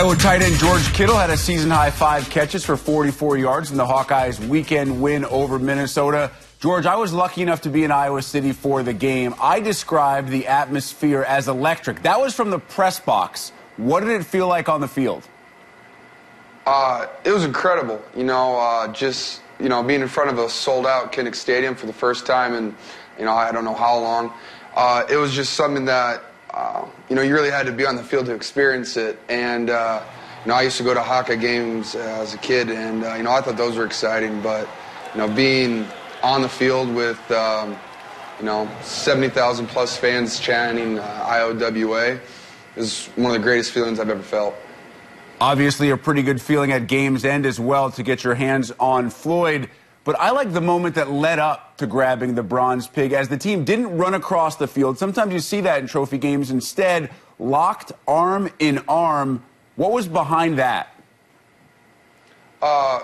Iowa tight end George Kittle had a season-high 5 catches for 44 yards in the Hawkeyes' weekend win over Minnesota. George, I was lucky enough to be in Iowa City for the game. I described the atmosphere as electric. That was from the press box. What did it feel like on the field? It was incredible. Just being in front of a sold-out Kinnick Stadium for the first time in, I don't know how long. It was just something that you really had to be on the field to experience it. And, I used to go to Hawkeye games as a kid, and, I thought those were exciting. But, being on the field with, 70,000 plus fans chanting IOWA is one of the greatest feelings I've ever felt. Obviously a pretty good feeling at game's end as well to get your hands on Floyd. But I like the moment that led up to grabbing the bronze pig as the team didn't run across the field. Sometimes you see that in trophy games. Instead, locked arm in arm. What was behind that?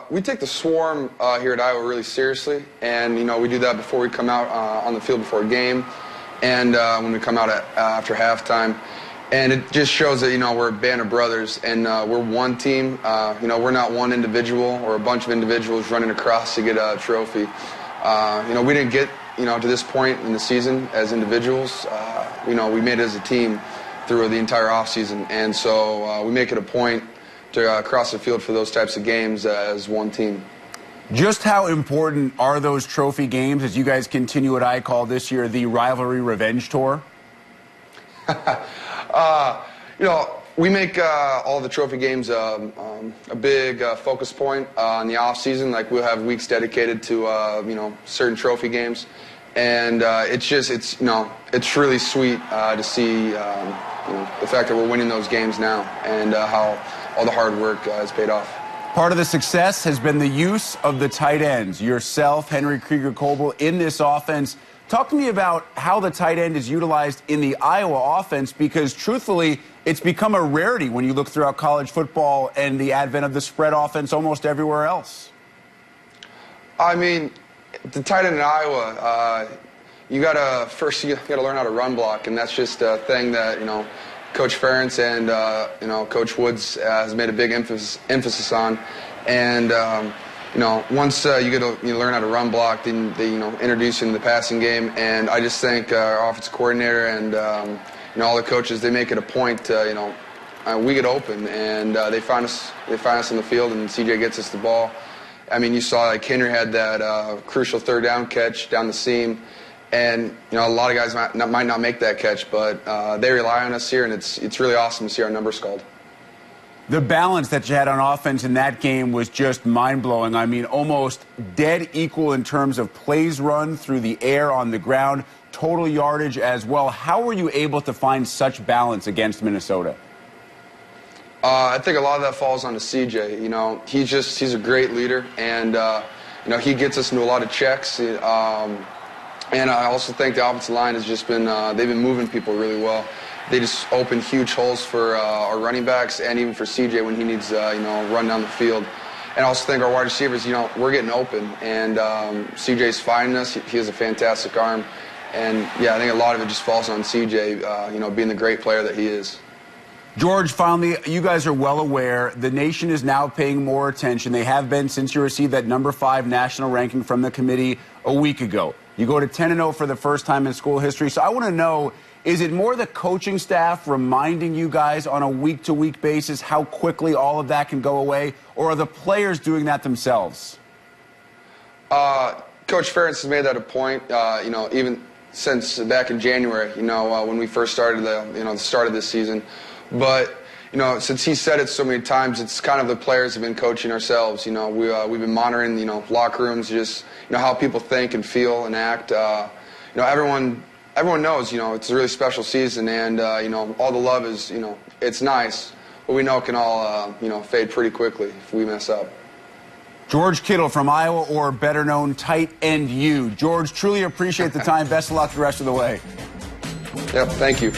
We take the swarm here at Iowa really seriously. And, we do that before we come out on the field before a game and when we come out after halftime. And it just shows that, we're a band of brothers and we're one team. We're not one individual or a bunch of individuals running across to get a trophy. We didn't get, to this point in the season as individuals. We made it as a team through the entire offseason. And so we make it a point to cross the field for those types of games as one team. Just how important are those trophy games as you guys continue what I call this year the rivalry revenge tour? We make all the trophy games a big focus point in the off season. Like we'll have weeks dedicated to certain trophy games, and it's really sweet to see the fact that we're winning those games now and how all the hard work has paid off. Part of the success has been the use of the tight ends. Yourself, Henry Krieger-Coble, in this offense. Talk to me about how the tight end is utilized in the Iowa offense, because truthfully, it's become a rarity when you look throughout college football and the advent of the spread offense almost everywhere else. I mean, the tight end in Iowa, you gotta learn how to run block, and that's just a thing that Coach Ferentz and Coach Woods has made a big emphasis on, and. Once you learn how to run block, then they introduce you in the passing game, and I just think our offensive coordinator and all the coaches, they make it a point to we get open, and they find us in the field, and CJ gets us the ball. I mean, you saw like Henry had that crucial third down catch down the seam, and a lot of guys might not make that catch, but they rely on us here, and it's really awesome to see our numbers called. The balance that you had on offense in that game was just mind-blowing. I mean, almost dead equal in terms of plays run through the air, on the ground, total yardage as well. How were you able to find such balance against Minnesota? I think a lot of that falls onto CJ. He's a great leader, and he gets us into a lot of checks. And I also think the offensive line has just been they've been moving people really well. They just open huge holes for our running backs and even for CJ when he needs run down the field. And I also think our wide receivers, we're getting open, and CJ's finding us. He has a fantastic arm, and I think a lot of it just falls on CJ, being the great player that he is. George, finally, you guys are well aware the nation is now paying more attention. They have been since you received that number 5 national ranking from the committee a week ago. You go to 10-0 for the first time in school history. So I want to know, is it more the coaching staff reminding you guys on a week-to-week basis how quickly all of that can go away, or are the players doing that themselves? Coach Ferentz has made that a point, even since back in January, when we first started the start of this season. But, since he said it so many times, it's kind of the players have been coaching ourselves. We've been monitoring, locker rooms, just, how people think and feel and act. Everyone knows, it's a really special season, and, all the love is, it's nice, but we know it can all, fade pretty quickly if we mess up. George Kittle from Iowa, or better known, Tight End U. George, truly appreciate the time. Best of luck the rest of the way. Yep, thank you.